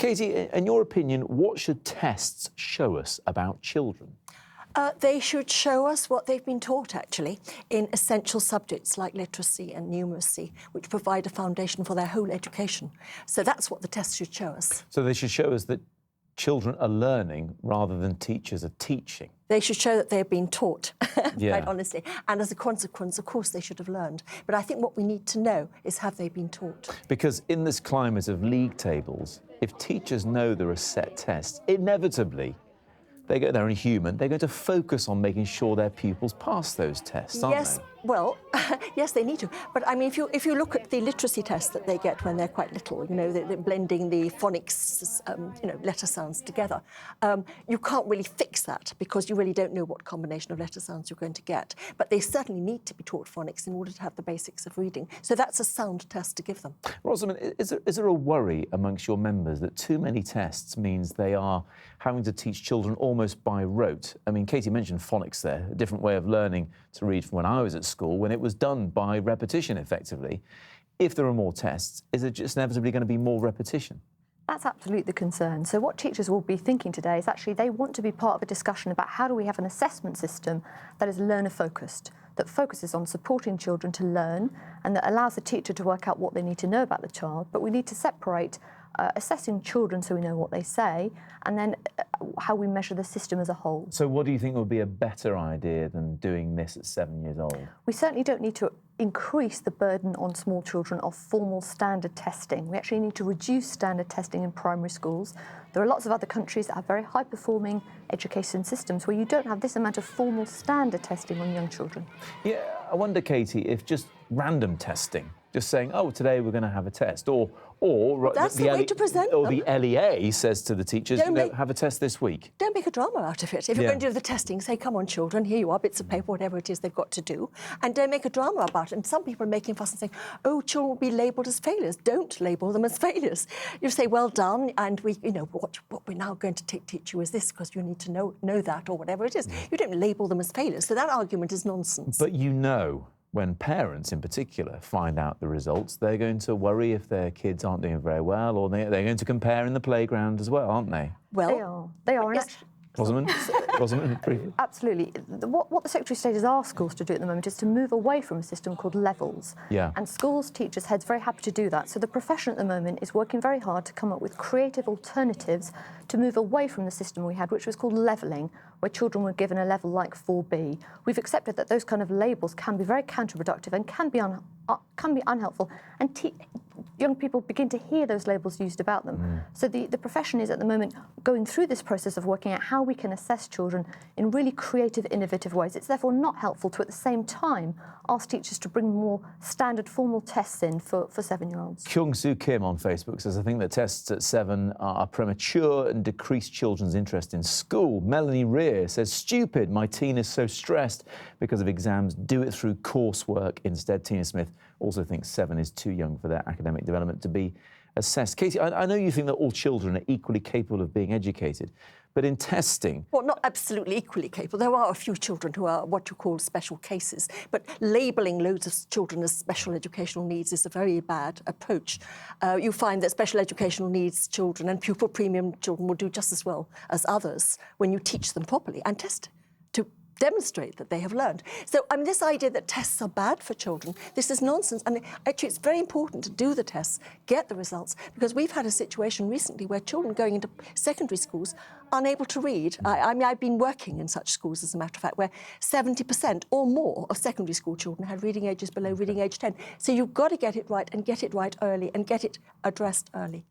Katie, in your opinion, what should tests show us about children? They should show us what they've been taught, actually, in essential subjects like literacy and numeracy, which provide a foundation for their whole education. So that's what the tests should show us. So they should show us that children are learning rather than teachers are teaching. They should show that they've been taught, Yeah. quite honestly. And as a consequence, of course, they should have learned. But I think what we need to know is, have they been taught? Because in this climate of league tables, if teachers know there are set tests, inevitably, they're only human, they're going to focus on making sure their pupils pass those tests, aren't Yes, they? well, yes, they need to. But I mean, if you look at the literacy tests that they get when they're quite little, you know, they're blending the phonics, you know, letter sounds together, you can't really fix that because you really don't know what combination of letter sounds you're going to get. But they certainly need to be taught phonics in order to have the basics of reading. So that's a sound test to give them. Rosamund, is there a worry amongst your members that too many tests means they are having to teach children almost by rote? I mean, Katie mentioned phonics there, a different way of learning to read from when I was at school, when it was done by repetition, effectively. If there are more tests, is it just inevitably going to be more repetition? That's absolutely the concern. So what teachers will be thinking today is actually they want to be part of a discussion about how do we have an assessment system that is learner-focused, that focuses on supporting children to learn and that allows the teacher to work out what they need to know about the child. But we need to separate assessing children so we know what they say and then how we measure the system as a whole. So what do you think would be a better idea than doing this at 7 years old? We certainly don't need to increase the burden on small children of formal standard testing. We actually need to reduce standard testing in primary schools. There are lots of other countries that have very high-performing education systems where you don't have this amount of formal standard testing on young children. Yeah, I wonder, Katie, if just random testing, just saying, oh, today we're going to have a test, or that's the way to present or them. the LEA says to the teachers, have a test this week. Don't make a drama out of it. If you're going to do the testing, say, come on, children, here you are, bits of paper, whatever it is they've got to do, and don't make a drama about it. And some people are making fuss and saying, oh, children will be labelled as failures. Don't label them as failures. You say, well done, and we, you know, what we're now going to teach you is this because you need to know that or whatever it is. You don't label them as failures. So that argument is nonsense. But you know, when parents in particular find out the results, they're going to worry if their kids aren't doing very well, or they're going to compare in the playground as well, aren't they? Well, they are. Yes. Rosamund, briefly. Absolutely. What the Secretary of State has asked schools to do at the moment is to move away from a system called levels. Yeah. And schools, teachers, heads very happy to do that. So the profession at the moment is working very hard to come up with creative alternatives to move away from the system we had, which was called levelling, where children were given a level like 4B. We've accepted that those kind of labels can be very counterproductive and can be unhelpful, and young people begin to hear those labels used about them. So the profession is at the moment going through this process of working out how we can assess children in really creative, innovative ways. It's therefore not helpful to, at the same time, ask teachers to bring more standard formal tests in for 7-year-olds. Kyung-Soo Kim on Facebook says, I think that tests at 7 are premature and decrease children's interest in school. Melanie Rear says, stupid, my teen is so stressed because of exams, do it through coursework instead. Tina Smith also thinks 7 is too young for their academic development to be assessed. Katie, I know you think that all children are equally capable of being educated, but in testing... Well, not absolutely equally capable. There are a few children who are what you call special cases, but labelling loads of children as special educational needs is a very bad approach. You find that special educational needs children and pupil premium children will do just as well as others when you teach them properly and test to demonstrate that they have learned. So, I mean, this idea that tests are bad for children, this is nonsense. And actually, it's very important to do the tests, get the results, because we've had a situation recently where children going into secondary schools unable to read. I mean, I've been working in such schools, as a matter of fact, where 70% or more of secondary school children had reading ages below reading age 10. So you've got to get it right and get it right early and get it addressed early.